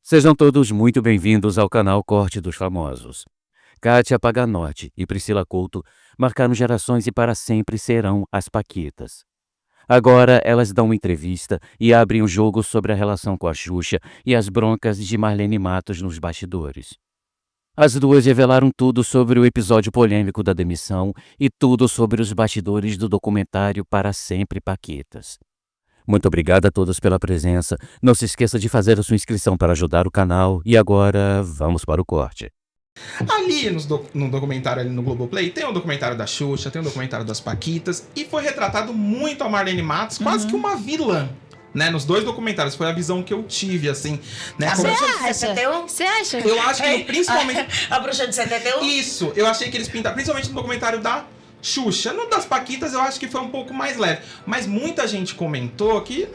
Sejam todos muito bem-vindos ao canal Corte dos Famosos. Kátia Paganotti e Priscila Couto marcaram gerações e para sempre serão as Paquitas. Agora elas dão uma entrevista e abrem um jogo sobre a relação com a Xuxa e as broncas de Marlene Matos nos bastidores. As duas revelaram tudo sobre o episódio polêmico da demissão e tudo sobre os bastidores do documentário Para Sempre Paquitas. Muito obrigado a todos pela presença. Não se esqueça de fazer a sua inscrição para ajudar o canal. E agora, vamos para o corte. Ali no documentário ali no Globoplay, tem um documentário da Xuxa, tem um documentário das Paquitas, e foi retratado muito a Marlene Matos, quase que uma vilã, né? Nos dois documentários, foi a visão que eu tive, assim, né? Você acha? Você acha? Eu acho que principalmente... A bruxa de 71? Isso, eu achei que eles pintaram, principalmente no documentário da Xuxa. No das Paquitas eu acho que foi um pouco mais leve, mas muita gente comentou que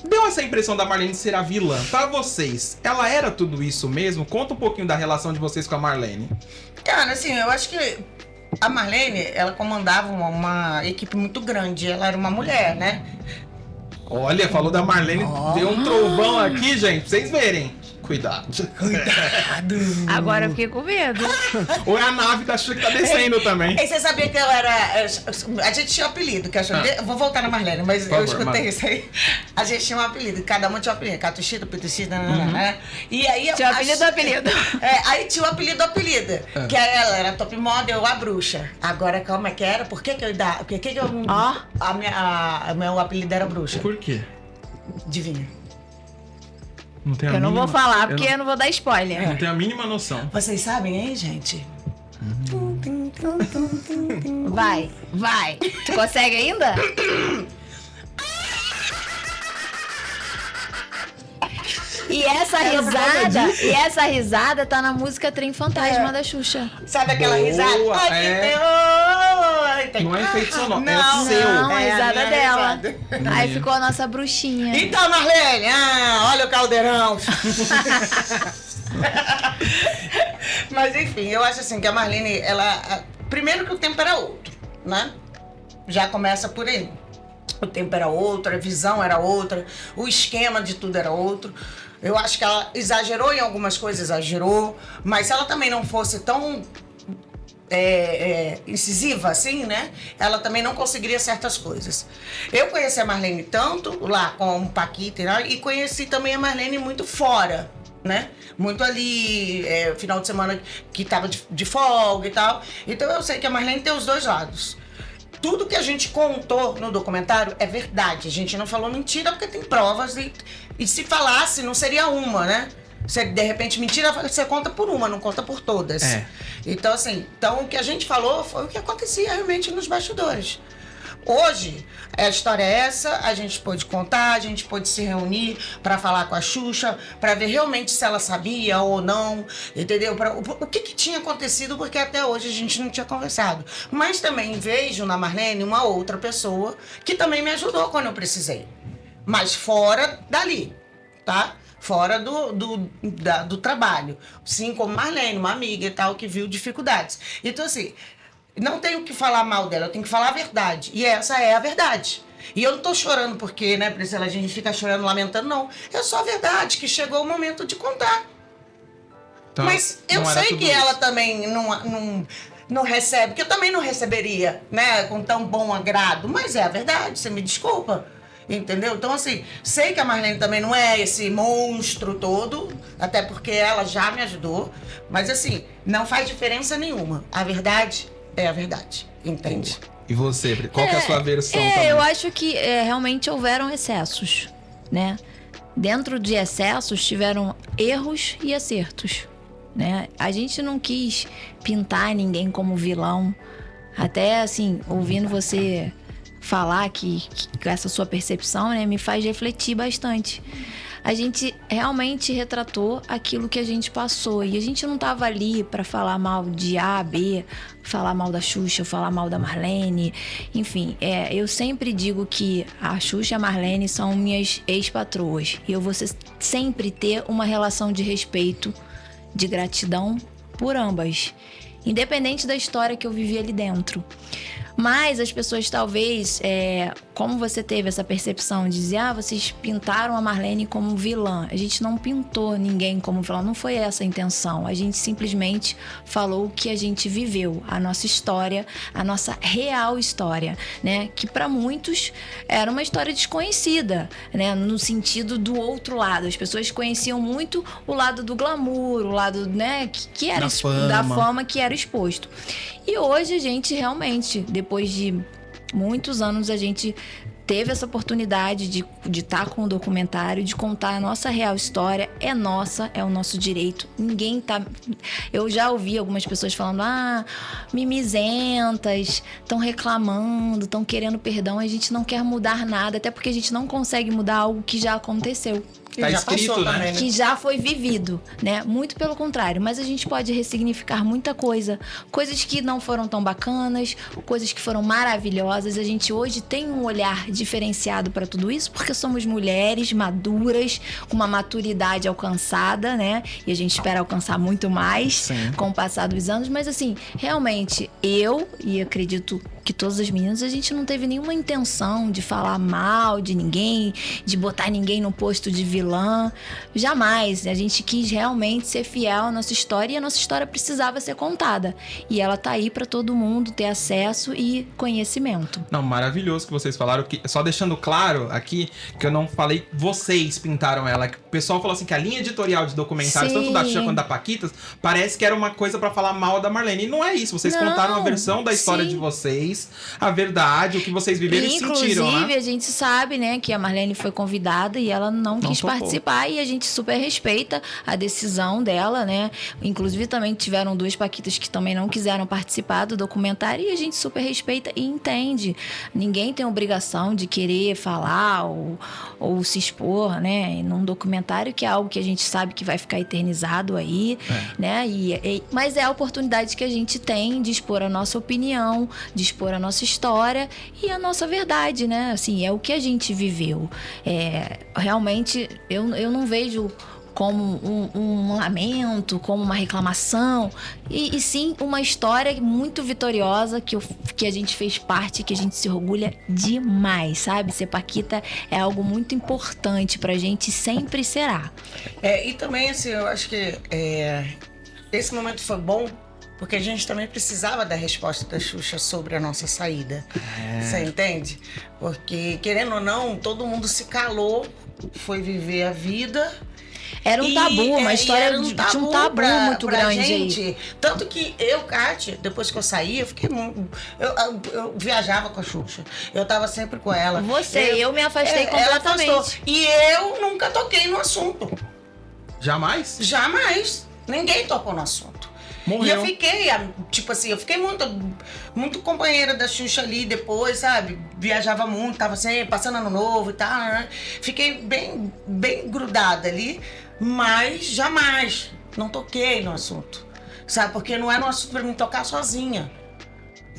deu essa impressão da Marlene ser a vilã. Pra vocês, ela era tudo isso mesmo? Conta um pouquinho da relação de vocês com a Marlene. Cara, assim, eu acho que a Marlene, ela comandava uma equipe muito grande. Ela era uma mulher, né? Olha, falou da Marlene, deu um trovão aqui, gente, pra vocês verem. Cuidado. Agora eu fiquei com medo. Ou é a nave da Xuxa que tá descendo também. E você sabia que ela era... A gente tinha um apelido, que eu vou voltar na Marlene, mas eu escutei isso aí. A gente tinha um apelido, cada um tinha um apelido. Catuxita, Pituxita, né? E aí... Tinha apelido do apelido. Aí tinha o apelido do apelido. Que ela era top model, a bruxa. Agora, como é que era? Por que eu... meu apelido era bruxa. Por quê? Adivinha? Eu não vou falar, porque eu não vou dar spoiler. Não tenho a mínima noção. Vocês sabem, hein, gente? Vai. Tu consegue ainda? E essa risada tá na música Trem Fantasma da Xuxa. Sabe aquela risada? Não é efeito sonoro, não, é seu. Não, a risada dela. Risada. Aí ficou a nossa bruxinha. Então, Marlene, olha o caldeirão. Mas enfim, eu acho assim que a Marlene, ela... Primeiro que o tempo era outro, né? Já começa por aí. O tempo era outro, a visão era outra, o esquema de tudo era outro. Eu acho que ela exagerou em algumas coisas, exagerou, mas se ela também não fosse tão incisiva assim, né? Ela também não conseguiria certas coisas. Eu conheci a Marlene tanto lá como Paquita, né? E conheci também a Marlene muito fora, né? Muito ali, final de semana que tava de folga e tal. Então eu sei que a Marlene tem os dois lados. Tudo que a gente contou no documentário é verdade. A gente não falou mentira porque tem provas e se falasse não seria uma, né? Se de repente mentira, você conta por uma, não conta por todas. Então assim, o que a gente falou foi o que acontecia realmente nos bastidores. Hoje, a história é essa, a gente pôde contar, a gente pôde se reunir para falar com a Xuxa, para ver realmente se ela sabia ou não, entendeu? O que tinha acontecido, porque até hoje a gente não tinha conversado. Mas também vejo na Marlene uma outra pessoa que também me ajudou quando eu precisei. Mas fora dali, tá? Fora do trabalho. Sim, como Marlene, uma amiga e tal, que viu dificuldades. Então, assim... Não tenho que falar mal dela, eu tenho que falar a verdade. E essa é a verdade. E eu não tô chorando porque, né, Priscila, a gente fica chorando, lamentando, não. É só a verdade, que chegou o momento de contar. Então, mas eu sei que ela também não recebe, que eu também não receberia, né, com tão bom agrado. Mas é a verdade, você me desculpa. Entendeu? Então, assim, sei que a Marlene também não é esse monstro todo, até porque ela já me ajudou. Mas, assim, não faz diferença nenhuma. A verdade... é a verdade, entende? E você, qual que é a sua versão também? Eu acho que realmente houveram excessos, né? Dentro de excessos tiveram erros e acertos, né? A gente não quis pintar ninguém como vilão. Até, assim, ouvindo você falar que essa sua percepção, né, me faz refletir bastante. A gente realmente retratou aquilo que a gente passou. E a gente não tava ali para falar mal de A, B, falar mal da Xuxa, falar mal da Marlene. Enfim, eu sempre digo que a Xuxa e a Marlene são minhas ex-patroas. E eu vou sempre ter uma relação de respeito, de gratidão por ambas. independente da história que eu vivi ali dentro. Mas as pessoas talvez, como você teve essa percepção de dizer, vocês pintaram a Marlene como vilã. A gente não pintou ninguém como vilã, não foi essa a intenção. A gente simplesmente falou o que a gente viveu, a nossa história, a nossa real história, né? Que para muitos era uma história desconhecida, né? No sentido do outro lado. As pessoas conheciam muito o lado do glamour, o lado, né, que era da fama que era exposto. E hoje a gente realmente, depois de muitos anos, a gente teve essa oportunidade de estar com o documentário, de contar a nossa real história. É nossa, é o nosso direito. Ninguém tá... Eu já ouvi algumas pessoas falando, mimizentas, estão reclamando, estão querendo perdão. A gente não quer mudar nada, até porque a gente não consegue mudar algo que já aconteceu. Tá escrito, né? Que já foi vivido, né? Muito pelo contrário. Mas a gente pode ressignificar muita coisa. Coisas que não foram tão bacanas, coisas que foram maravilhosas. A gente hoje tem um olhar diferenciado para tudo isso, porque somos mulheres maduras, com uma maturidade alcançada, né? E a gente espera alcançar muito mais com o passar dos anos. Mas assim, realmente, eu, e acredito que todas as meninas, a gente não teve nenhuma intenção de falar mal de ninguém, de botar ninguém no posto de vilã. Jamais. A gente quis realmente ser fiel à nossa história, e a nossa história precisava ser contada. E ela tá aí para todo mundo ter acesso e conhecimento. Não, maravilhoso que vocês falaram. Só deixando claro aqui que eu não falei vocês pintaram ela. Que o pessoal falou assim que a linha editorial de documentários, tanto da Xuxa quanto da Paquitas, parece que era uma coisa pra falar mal da Marlene. E não é isso. Vocês contaram a versão da história de vocês, a verdade, o que vocês viveram e sentiram, né? Inclusive, a gente sabe, né, que a Marlene foi convidada e ela não quis participar, e a gente super respeita a decisão dela, né? Inclusive, também tiveram 2 paquitas que também não quiseram participar do documentário, e a gente super respeita e entende. Ninguém tem obrigação de querer falar ou se expor, né, num documentário, que é algo que a gente sabe que vai ficar eternizado aí, né? Mas é a oportunidade que a gente tem de expor a nossa opinião, de expor a nossa história e a nossa verdade, né? Assim, é o que a gente viveu. Realmente, eu não vejo como um lamento, como uma reclamação, e sim uma história muito vitoriosa que a gente fez parte, que a gente se orgulha demais, sabe? Ser paquita é algo muito importante pra gente e sempre será. E também, assim, eu acho que esse momento foi bom, porque a gente também precisava da resposta da Xuxa sobre a nossa saída. Você entende? Porque, querendo ou não, todo mundo se calou, foi viver a vida. Era um tabu, uma história de um tabu muito pra grande gente. aí. Tanto que eu, Kátia, depois que eu saí, eu fiquei eu viajava com a Xuxa. Eu tava sempre com ela. Eu me afastei completamente. Ela afastou. E eu nunca toquei no assunto. Jamais? Jamais. Ninguém tocou no assunto. Morreu. E eu fiquei, tipo assim, eu fiquei muito companheira da Xuxa ali depois, sabe? Viajava muito, tava sempre passando ano novo e tal, né? Fiquei bem grudada ali, mas jamais não toquei no assunto, sabe? Porque não era um assunto pra mim tocar sozinha.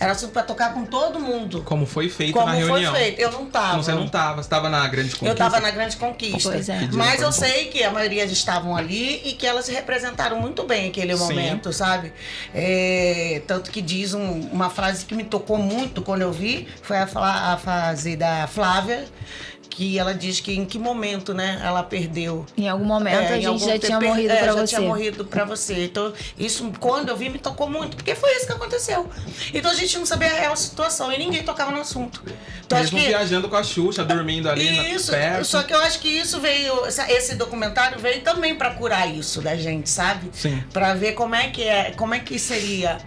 Era assunto pra tocar com todo mundo. Como foi feito na reunião. Como foi feito. Eu não tava. Não, você não tava. Você tava na Grande Conquista. Eu tava na Grande Conquista. Pois é. Mas eu sei que a maioria estavam ali e que elas se representaram muito bem aquele momento, sabe? Tanto que diz uma frase que me tocou muito quando eu vi, foi a frase da Flávia, que ela diz que em que momento, né, ela perdeu. Em algum momento a gente já tinha morrido pra você. Já tinha morrido pra você. Então, isso, quando eu vi, me tocou muito, porque foi isso que aconteceu. Então, a gente não sabia a real situação e ninguém tocava no assunto. Então, mesmo viajando com a Xuxa, dormindo ali perto. Só que eu acho que isso veio, esse documentário veio também pra curar isso da gente, sabe? Sim. Pra ver como é que seria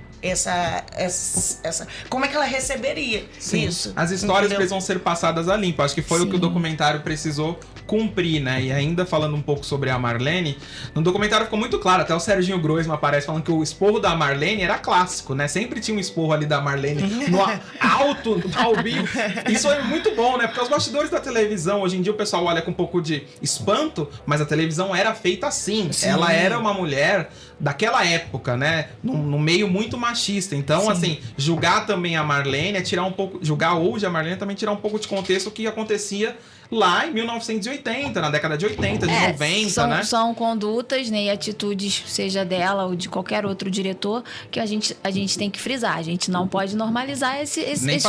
como é que ela receberia isso. As histórias entendeu? precisam ser passadas a limpo. Acho que foi o que o documentário precisou cumprir, né? E ainda falando um pouco sobre a Marlene, no documentário ficou muito claro, até o Serginho Groisman aparece falando que o esporro da Marlene era clássico, né? Sempre tinha um esporro ali da Marlene no alto, ao vivo. Isso é muito bom, né? Porque os bastidores da televisão, hoje em dia o pessoal olha com um pouco de espanto, mas a televisão era feita assim. Sim. Ela era uma mulher daquela época, né? Num meio muito machista. Então, assim, julgar também a Marlene é tirar um pouco... Julgar hoje a Marlene é também tirar um pouco de contexto o que acontecia lá em 1980, na década de 80, de 90, né? São condutas, né, e atitudes, seja dela ou de qualquer outro diretor, que a gente tem que frisar. A gente não pode normalizar esse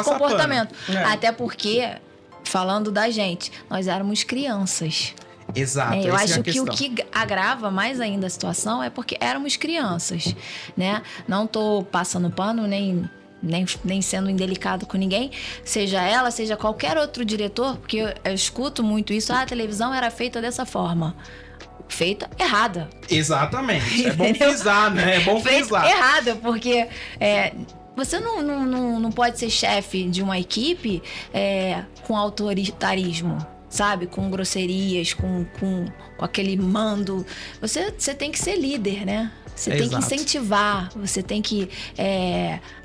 comportamento. Até porque, falando da gente, nós éramos crianças. Exato. Eu acho que o que agrava mais ainda a situação é porque éramos crianças, né? Não tô passando pano, nem sendo indelicado com ninguém, seja ela, seja qualquer outro diretor, porque eu escuto muito isso, a televisão era feita dessa forma. Feita errada. Exatamente. É bom frisar, né? É bom frisar. Feita errada, porque você não pode ser chefe de uma equipe com autoritarismo, sabe? Com grosserias, com aquele mando. Você tem que ser líder, né? Você tem que incentivar, você tem que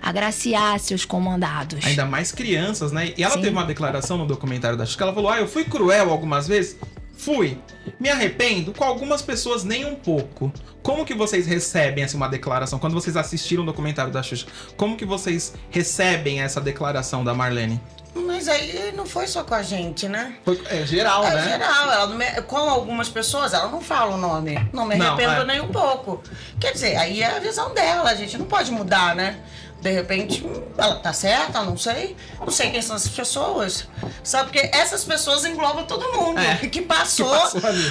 agraciar seus comandados. Ainda mais crianças, né? E ela teve uma declaração no documentário da Xuxa, ela falou, eu fui cruel algumas vezes. Fui. Me arrependo? Com algumas pessoas, nem um pouco. Como que vocês recebem essa uma declaração? Quando vocês assistiram o documentário da Xuxa, como que vocês recebem essa declaração da Marlene? Mas aí não foi só com a gente, né? É geral, né? É geral. Com algumas pessoas, ela não fala o nome. Não me arrependo nem um pouco. Quer dizer, aí é a visão dela. A gente não pode mudar, né? De repente, ela tá certa, não sei. Não sei quem são essas pessoas. Sabe? Porque essas pessoas englobam todo mundo que passou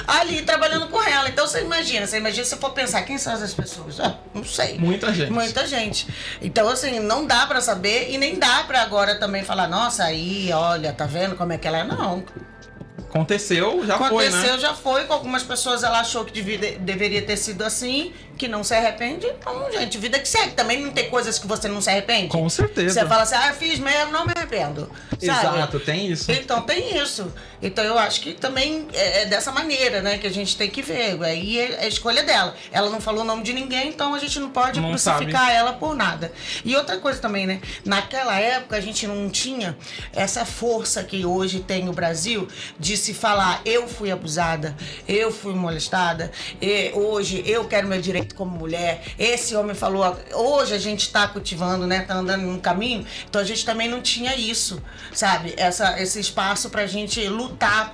ali trabalhando com ela. Então você imagina se for pensar, quem são essas pessoas? Não sei. Muita gente. Então, assim, não dá pra saber e nem dá pra agora também falar, nossa, aí, olha, tá vendo como é que ela é? Não. Aconteceu, já foi. Com algumas pessoas ela achou que deveria ter sido assim, que não se arrepende. Então, gente, vida que segue. Também não tem coisas que você não se arrepende. Com certeza. Você fala assim, fiz mesmo, não me arrependo. Sabe? Exato, tem isso. Então, tem isso. Então, eu acho que também é dessa maneira, né, que a gente tem que ver. Aí é a escolha dela. Ela não falou o nome de ninguém, então a gente não pode crucificar ela por nada. E outra coisa também, né? Naquela época, a gente não tinha essa força que hoje tem o Brasil de se falar, eu fui abusada, eu fui molestada, hoje eu quero meu direito como mulher, esse homem falou, hoje a gente está cultivando, né, tá andando num caminho, então a gente também não tinha isso, sabe, esse espaço pra gente lutar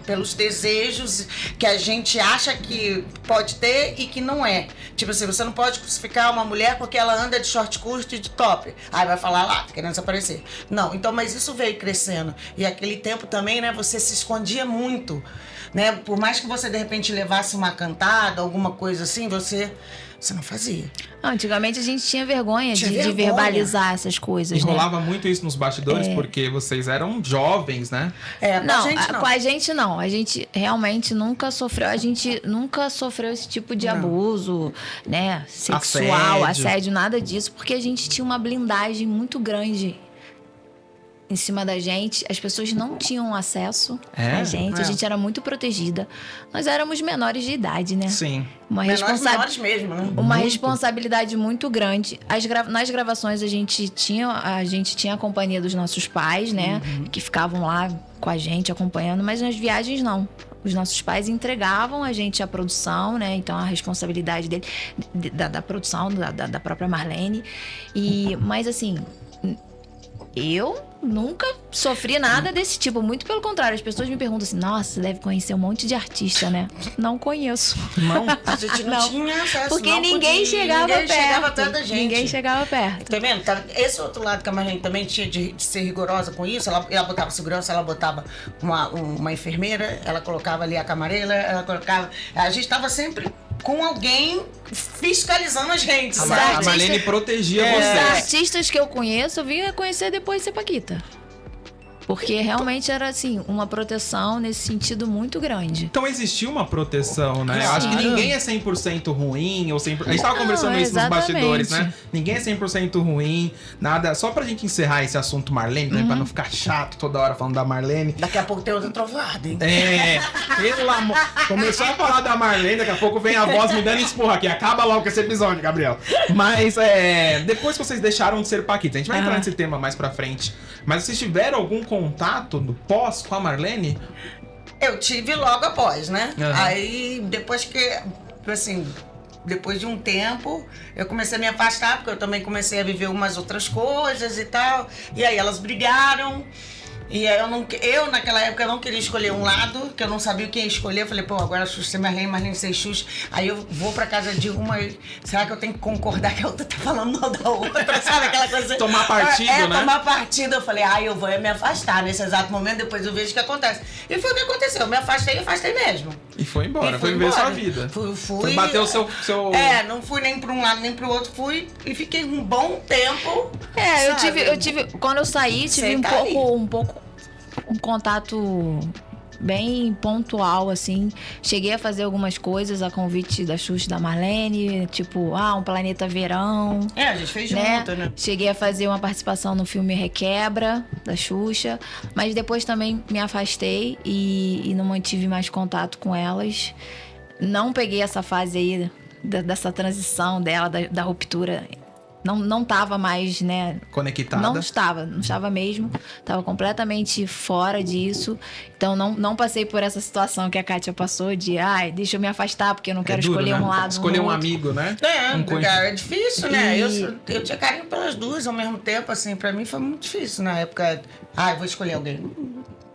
pelos desejos que a gente acha que pode ter e que não é. Tipo assim, você não pode crucificar uma mulher porque ela anda de short curto e de top. Aí vai falar lá, tá querendo desaparecer. Não, então, mas isso veio crescendo. E aquele tempo também, né, você se escondia muito, né? Por mais que você, de repente, levasse uma cantada, alguma coisa assim, você não fazia. Antigamente a gente tinha vergonha de verbalizar essas coisas, e rolava muito isso nos bastidores, porque vocês eram jovens, né? Com a gente não. A gente realmente nunca sofreu. A gente nunca sofreu esse tipo de abuso, né? Sexual, assédio, nada disso. Porque a gente tinha uma blindagem muito grande em cima da gente, as pessoas não tinham acesso a gente era muito protegida. Nós éramos menores de idade, né? Sim. Menores mesmo, né? Uma responsabilidade muito grande. Nas gravações a gente tinha a companhia dos nossos pais, né? Que ficavam lá com a gente acompanhando, mas nas viagens não. Os nossos pais entregavam a gente a produção, né? Então a responsabilidade dele, da produção, da própria Marlene. Mas assim, eu nunca sofri nada desse tipo. Muito pelo contrário, as pessoas me perguntam assim, nossa, você deve conhecer um monte de artista, né? Não conheço. Não, a gente não tinha acesso. Porque ninguém chegava perto. Chegava perto da gente. Ninguém chegava perto. Tá vendo? Esse outro lado que a Marlene também tinha de ser rigorosa com isso, ela botava segurança, ela botava uma enfermeira, ela colocava ali a camareira, ela colocava... A gente tava sempre com alguém fiscalizando a gente, sabe? A Marlene protegia vocês. Os artistas que eu conheço, eu vim a conhecer depois de ser paquita. Porque realmente era, assim, uma proteção nesse sentido muito grande. Então existia uma proteção, né? Eu acho que ninguém é 100% ruim, ou 100%... A gente tava conversando isso nos bastidores, né? Ninguém é 100% ruim, nada... Só pra gente encerrar esse assunto Marlene, né? Pra não ficar chato toda hora falando da Marlene. Daqui a pouco tem outra trovada, hein? Pelo amor... Começou a falar da Marlene, daqui a pouco vem a voz me dando esporra aqui. Acaba logo com esse episódio, Gabriel. Mas, depois que vocês deixaram de ser paquita, a gente vai entrar nesse tema mais pra frente. Mas vocês tiveram algum contato no pós com a Marlene? Eu tive logo após, né? Aí, depois depois de um tempo, eu comecei a me afastar, porque eu também comecei a viver umas outras coisas e tal. E aí elas brigaram. E aí eu, naquela época, não queria escolher um lado, que eu não sabia quem escolher. Eu falei, pô, agora a Xuxa ser Marlene ser Xuxa. Aí eu vou pra casa de uma e será que eu tenho que concordar que a outra tá falando mal da outra? Sabe aquela coisa? Tomar partido, né? Tomar partido. Eu falei, eu vou me afastar nesse exato momento, depois eu vejo o que acontece. E foi o que aconteceu. Eu me afastei mesmo. E foi embora, E foi viver sua vida. Fui. Foi bater o seu... Não fui nem pra um lado nem pro outro. Fui e fiquei um bom tempo. Eu tive. Quando eu saí, tive um contato bem pontual, assim. Cheguei a fazer algumas coisas a convite da Xuxa e da Marlene, tipo, um Planeta Verão. A gente fez né? junto, né? Cheguei a fazer uma participação no filme Requebra, da Xuxa, mas depois também me afastei e não mantive mais contato com elas. Não peguei essa fase aí dessa transição dela, da ruptura. Não tava mais, né? Conectada. Não estava mesmo. Tava completamente fora disso. Então não passei por essa situação que a Kátia passou de, deixa eu me afastar porque eu não quero duro, escolher né? um lado. Escolher um outro. amigo, né? Cara, é difícil, né? E- Eu tinha carinho pelas duas ao mesmo tempo, assim, pra mim foi muito difícil na época. Eu vou escolher alguém.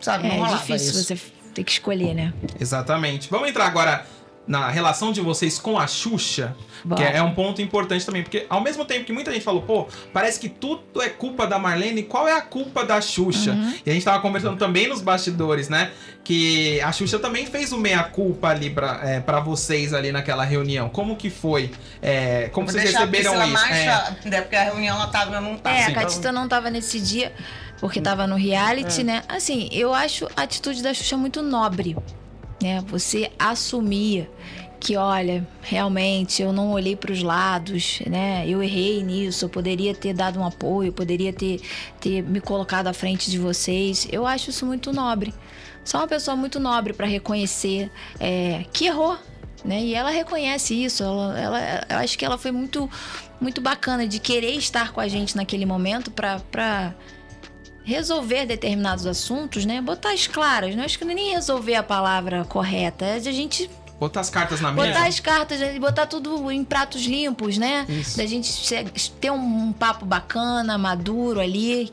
Sabe, não É rolava difícil isso. você ter que escolher, né? Exatamente. Vamos entrar agora na relação de vocês com a Xuxa, Bora. que é um ponto importante também, porque ao mesmo tempo que muita gente falou, pô, parece que tudo é culpa da Marlene, qual é a culpa da Xuxa? E a gente tava conversando também nos bastidores, né, que a Xuxa também fez o meia-culpa ali pra vocês ali naquela reunião. Como que foi? Como Vou vocês deixar a receberam Priscila isso? mais chata, né? Porque a reunião ela tava, eu não tava. A Então, Catita não tava nesse dia, porque tava no reality, né? Assim, eu acho a atitude da Xuxa muito nobre, né? Você assumir que, olha, realmente eu não olhei para os lados, né? Eu errei nisso, eu poderia ter dado um apoio, poderia ter me colocado à frente de vocês. Eu acho isso muito nobre. Sou uma pessoa muito nobre para reconhecer que errou, né? E ela reconhece isso. Eu acho que ela foi muito, muito bacana de querer estar com a gente naquele momento para resolver determinados assuntos, né? Botar as claras, né? Acho que não é nem resolver a palavra correta, é de a gente Botar as cartas na mesa? botar as cartas, botar tudo em pratos limpos, né? Isso. Da gente ter um papo bacana, maduro ali.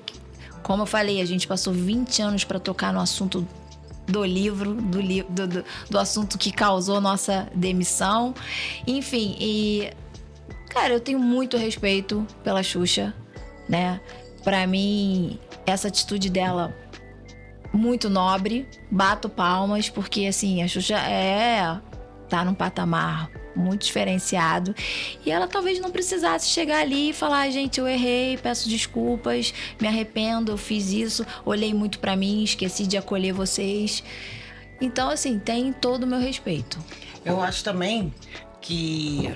Como eu falei, a gente passou 20 anos para tocar no assunto do livro, do assunto que causou nossa demissão. Enfim, e... Cara, eu tenho muito respeito pela Xuxa, né? Pra mim, essa atitude dela muito nobre, bato palmas, porque assim, a Xuxa tá num patamar muito diferenciado e ela talvez não precisasse chegar ali e falar, gente, eu errei, peço desculpas, me arrependo, eu fiz isso, olhei muito pra mim, esqueci de acolher vocês. Então, assim, tem todo o meu respeito. Eu acho também que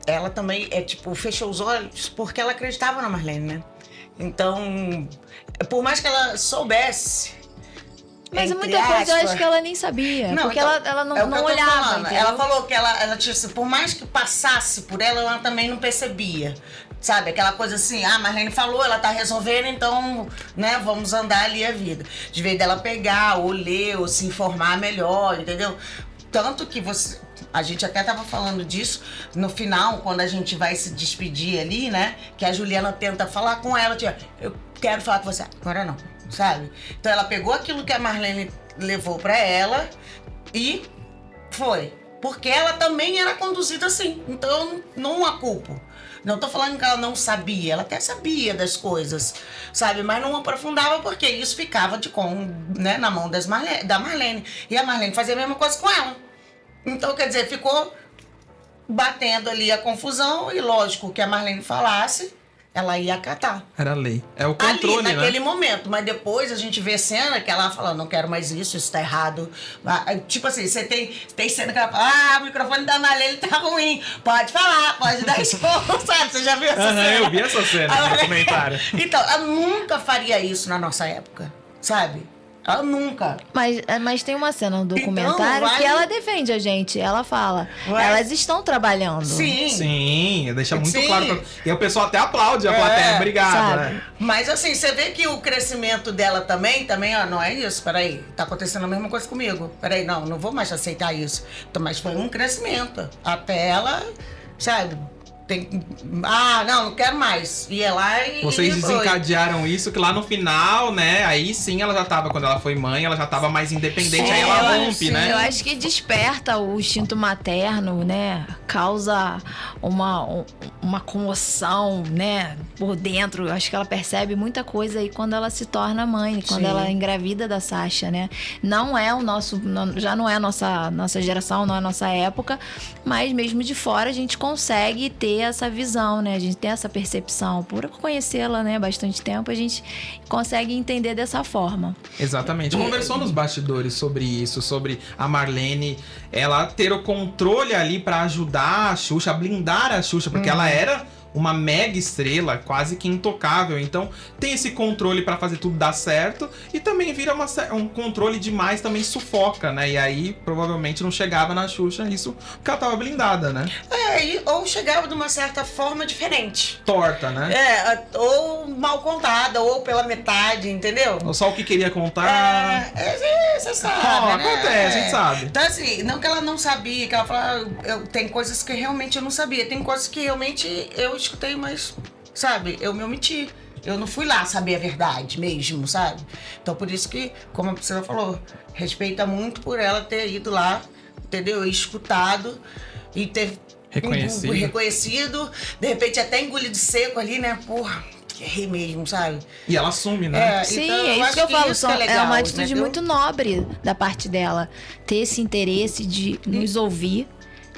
ela também fechou os olhos porque ela acreditava na Marlene, né? Então, por mais que ela soubesse. Mas entre muita coisa eu aspas, acho que ela nem sabia. Porque então, ela não, é o que não eu tô olhava. falando. Entendeu? Ela falou que ela tinha, por mais que passasse por ela também não percebia. Sabe, aquela coisa assim, Marlene falou, ela tá resolvendo, então, né, vamos andar ali a vida. De vez dela pegar, ou ler, ou se informar melhor, entendeu? Tanto que a gente até tava falando disso no final, quando a gente vai se despedir ali, né? Que a Juliana tenta falar com ela, tipo, eu quero falar com você. Agora não, sabe? Então ela pegou aquilo que a Marlene levou pra ela e foi. Porque ela também era conduzida assim. Então eu não a culpo. Não tô falando que ela não sabia, ela até sabia das coisas, sabe? Mas não aprofundava porque isso ficava né, na mão da Marlene. E a Marlene fazia a mesma coisa com ela. Então, quer dizer, ficou batendo ali a confusão e lógico que a Marlene falasse, ela ia acatar. Era lei. É o controle, Ali, naquele né? momento. Mas depois a gente vê cena que ela fala, não quero mais isso tá errado. Tipo assim, você tem cena que ela fala, o microfone da Marlene tá ruim. Pode falar, pode dar esporro, sabe? Você já viu essa cena? Eu vi essa cena no comentário. Então, ela nunca faria isso na nossa época, sabe? Ela nunca. Mas tem uma cena no documentário Então, que ela defende a gente. Ela fala, elas estão trabalhando. Sim. Sim, deixa muito Sim. claro. E o pessoal até aplaude a plateia. Obrigado. sabe? Né? Mas assim, você vê que o crescimento dela também, ó, não é isso, peraí, tá acontecendo a mesma coisa comigo. Peraí, não vou mais aceitar isso. Então, mas foi um crescimento. Até ela, sabe, não quero mais. Ia lá e Vocês foi. desencadearam isso, que lá no final, né? Aí sim ela já tava, quando ela foi mãe, ela já tava mais independente, aí ela rompe, né? Eu acho que desperta o instinto materno, né? Causa uma comoção, né? Por dentro. Eu acho que ela percebe muita coisa aí quando ela se torna mãe, quando ela engravida da Sasha, né? Não é o nosso... Já não é a nossa geração, não é a nossa época, mas mesmo de fora a gente consegue ter essa visão, né? A gente tem essa percepção. Por conhecê-la, né? Bastante tempo, a gente consegue entender dessa forma. Exatamente. Conversou nos bastidores sobre isso, sobre a Marlene, ela ter o controle ali pra ajudar a Xuxa, a blindar a Xuxa, porque ela era uma mega estrela, quase que intocável. Então, tem esse controle pra fazer tudo dar certo e também vira um controle demais, também sufoca, né? E aí, provavelmente, não chegava na Xuxa isso porque ela tava blindada, né? Ou chegava de uma certa forma diferente. Torta, né? Ou mal contada, ou pela metade, entendeu? Ou só o que queria contar. Você sabe, né? Acontece, a gente sabe. Então, assim, não que ela não sabia, que ela falava, tem coisas que realmente eu não sabia, tem coisas que realmente eu escutei, mas, sabe, eu me omiti. Eu não fui lá saber a verdade mesmo, sabe? Então, por isso que, como a Priscila falou, respeita muito por ela ter ido lá, entendeu? E escutado e ter reconhecido, de repente até engolido seco ali, né? Porra, errei mesmo, sabe? E ela assume, né? Sim, então, é isso que eu falo. é legal, é uma atitude entendeu? muito nobre da parte dela. Ter esse interesse de nos ouvir,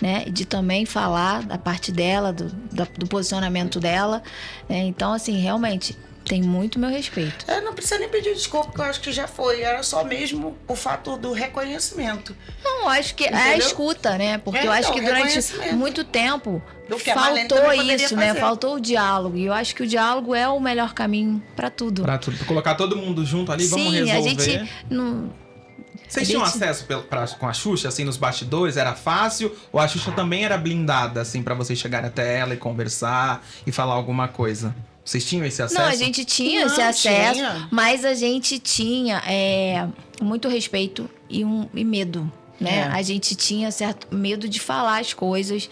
né? E de também falar da parte dela, do posicionamento dela. Então, assim, realmente, tem muito meu respeito. Não precisa nem pedir desculpa, porque eu acho que já foi. Era só mesmo o fato do reconhecimento. Não, acho que é a Entendeu? escuta, né? Porque eu acho então, que durante reconhecimento. muito tempo Do que a Marlene faltou também poderia isso, né? fazer. Faltou o diálogo. E eu acho que o diálogo é o melhor caminho pra tudo. Pra tudo. Pra colocar todo mundo junto ali, vamos Sim, resolver. a gente não... Vocês tinham acesso com a Xuxa, assim, nos bastidores? Era fácil? Ou a Xuxa também era blindada, assim, pra vocês chegarem até ela e conversar e falar alguma coisa? Vocês tinham esse acesso? Não, a gente tinha esse acesso, mas a gente tinha muito respeito e medo, né? A gente tinha certo medo de falar as coisas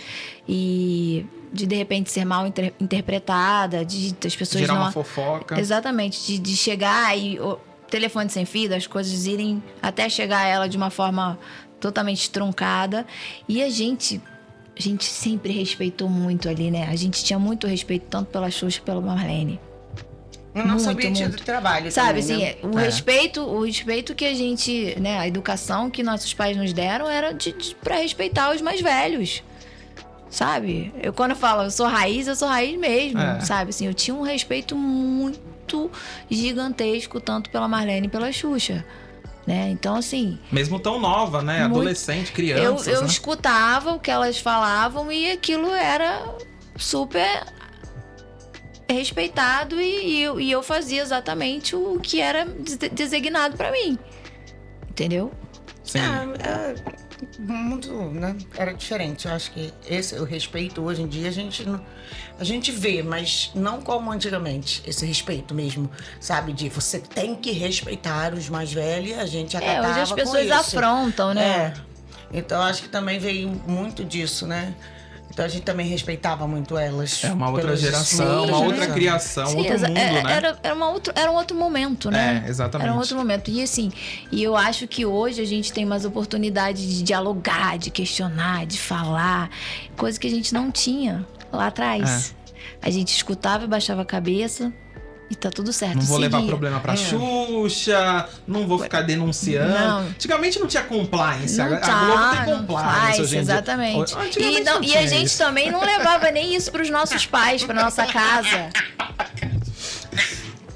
e de repente ser mal interpretada, de as pessoas gerar não... uma fofoca. Exatamente, de chegar e o telefone sem fio, as coisas irem até chegar a ela de uma forma totalmente truncada. E a gente sempre respeitou muito ali, né? A gente tinha muito respeito tanto pela Xuxa quanto pela Marlene. No nosso ambiente de trabalho. Sabe, também, assim, né? o respeito que a gente, né, a educação que nossos pais nos deram era pra respeitar os mais velhos. Sabe? Quando eu falo, eu sou raiz mesmo, sabe? Assim, eu tinha um respeito muito gigantesco, tanto pela Marlene e pela Xuxa. Né? Então, assim... Mesmo tão nova, né? Adolescente, criança. Eu né? escutava o que elas falavam e aquilo era super respeitado e eu fazia exatamente o que era designado pra mim. Entendeu? Sim. Muito, né? Era diferente. Eu acho que o respeito hoje em dia a gente vê, mas não como antigamente. Esse respeito mesmo, sabe? De você tem que respeitar os mais velhos, a gente acatava hoje as pessoas afrontam, né? Então acho que também veio muito disso, né? Então a gente também respeitava muito elas. É uma outra geração, uma outra criação, outro mundo, né? Era um outro momento, né? Exatamente. Era um outro momento. E assim, eu acho que hoje a gente tem mais oportunidade de dialogar, de questionar, de falar. Coisa que a gente não tinha lá atrás. A gente escutava e baixava a cabeça. E tá tudo certo. Não vou levar problema pra Xuxa, não vou ficar denunciando. Não. Antigamente não tinha compliance. A Globo tem compliance faz, hoje em exatamente. Dia. E a gente também não levava nem isso pros nossos pais, pra nossa casa.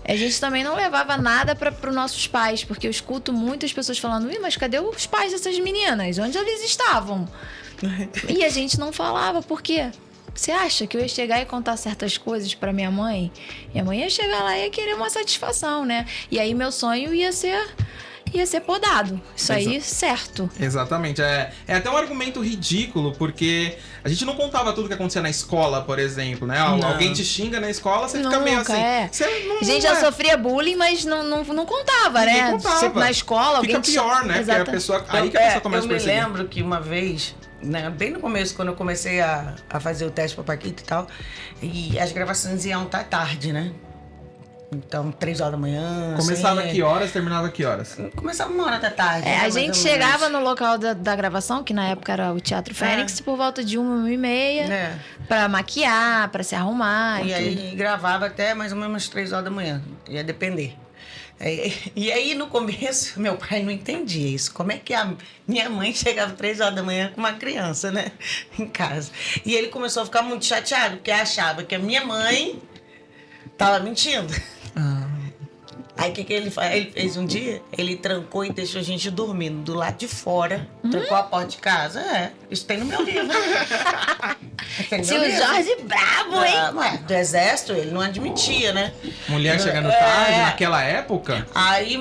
A gente também não levava nada pros nossos pais, porque eu escuto muitas pessoas falando: mas cadê os pais dessas meninas? Onde eles estavam? E a gente não falava, por quê? Você acha que eu ia chegar e contar certas coisas pra minha mãe? Minha mãe ia chegar lá e ia querer uma satisfação, né? E aí meu sonho ia ser podado. Isso aí, certo. Exatamente. É até um argumento ridículo, porque a gente não contava tudo que acontecia na escola, por exemplo, né? Alguém te xinga na escola, você fica meio assim. A gente já sofria bullying, mas não contava, Ninguém né? contava. Na escola, alguém fica pior, né? Porque a pessoa, aí que a pessoa começa a perceber. Eu me lembro que uma vez né, bem no começo, quando eu comecei a fazer o teste pra Paquita e tal, e as gravações iam estar tarde, né? Então, 3 horas da manhã. Começava assim, que horas, terminava que horas? Começava 1 hora da tarde. né, A mais gente ou chegava menos. no local da gravação, que na época era o Teatro Fênix, por volta de 1h30, É. pra maquiar, pra se arrumar E e tudo. aí gravava até mais ou menos 3 horas da manhã. Ia depender. E aí, no começo, meu pai não entendia isso. Como é que a minha mãe chegava 3 horas da manhã com uma criança, né? Em casa. E ele começou a ficar muito chateado, porque achava que a minha mãe tava mentindo. Aí o que ele faz? Ele fez um dia, ele trancou e deixou a gente dormindo do lado de fora, trancou a porta de casa. Isso tem no meu livro. Tem no Tio meu livro. Jorge brabo, hein? Ué, do exército, ele não admitia, né? Mulher chegando tarde, naquela época? Aí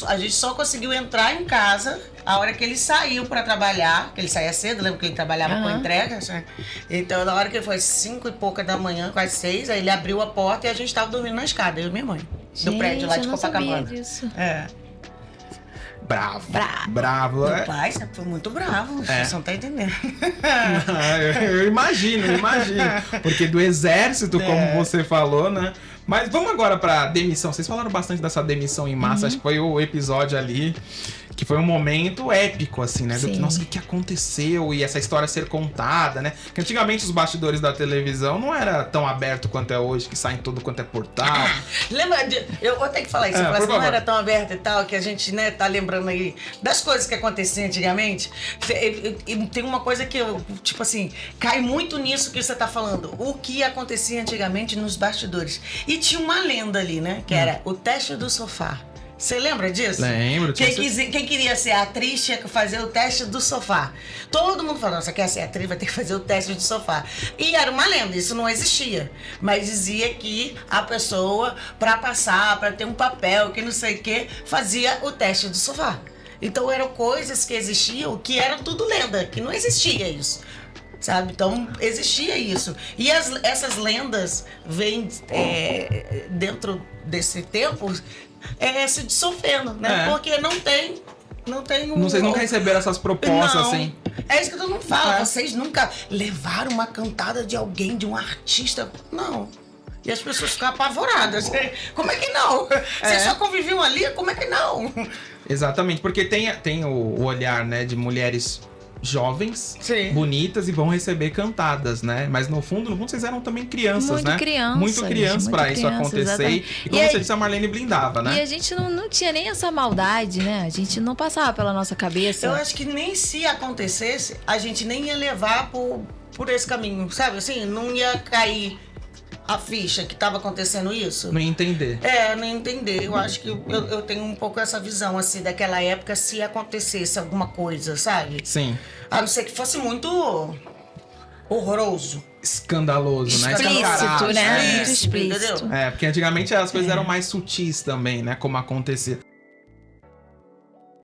a gente só conseguiu entrar em casa a hora que ele saiu pra trabalhar, que ele saía cedo, lembra que ele trabalhava com entrega? Né? Então, na hora que foi 5 e pouca da manhã, quase 6, aí ele abriu a porta e a gente tava dormindo na escada, eu e minha mãe. Do prédio lá Gente, de eu não sabia Copacabana. disso. É. Bravo. Bravo. Bravo. Meu pai sempre foi muito bravo, você não tá entendendo. Eu imagino. Porque do exército, como você falou, né? Mas vamos agora pra demissão. Vocês falaram bastante dessa demissão em massa. Acho que foi o episódio ali que foi um momento épico, assim, né? Do que, Sim. nossa, o que aconteceu e essa história ser contada, né? Que antigamente os bastidores da televisão não era tão aberto quanto é hoje, que sai em tudo quanto é portal. Lembra de. Eu vou ter que falar isso, por mas não favor. era tão aberto e tal, que a gente, né, tá lembrando aí das coisas que aconteciam antigamente. E tem uma coisa que eu, tipo assim, cai muito nisso que você tá falando. O que acontecia antigamente nos bastidores. E tinha uma lenda ali, né? Que era o teste do sofá. Você lembra disso? Lembro, tinha Quem queria ser atriz tinha que fazer o teste do sofá. Todo mundo falando, você quer ser atriz, vai ter que fazer o teste do sofá. E era uma lenda, isso não existia. Mas dizia que a pessoa, para passar, para ter um papel, que não sei o quê, fazia o teste do sofá. Então eram coisas que existiam que eram tudo lenda, que não existia isso. Sabe? Então, existia isso. E essas lendas vêm dentro desse tempo se dissolvendo, né? É. Porque não tem Vocês nunca receberam essas propostas, não. assim? É isso que todo mundo fala. É. Vocês nunca levaram uma cantada de alguém, de um artista? Não. E as pessoas ficam apavoradas. Como é que não? Vocês só conviviam ali? Como é que não? Exatamente, porque tem o olhar, né, de mulheres jovens, Sim. bonitas e vão receber cantadas, né? Mas no fundo vocês eram também crianças, Muito né? crianças, Muito crianças muito pra isso criança, acontecer. exatamente. E como E você aí- disse, a Marlene blindava, né? E a gente não tinha nem essa maldade, né? A gente não passava pela nossa cabeça. Eu acho que nem se acontecesse, a gente nem ia levar por esse caminho, sabe? Assim, não ia cair a ficha que estava acontecendo isso. Não ia entender. Não entender. Eu acho que eu tenho um pouco essa visão, assim, daquela época, se acontecesse alguma coisa, sabe? Sim. A não ser que fosse muito horroroso. Escandaloso, né? Explícito, Escancarado. né? É. Muito explícito. Entendeu? Porque antigamente as coisas eram mais sutis também, né? Como acontecia.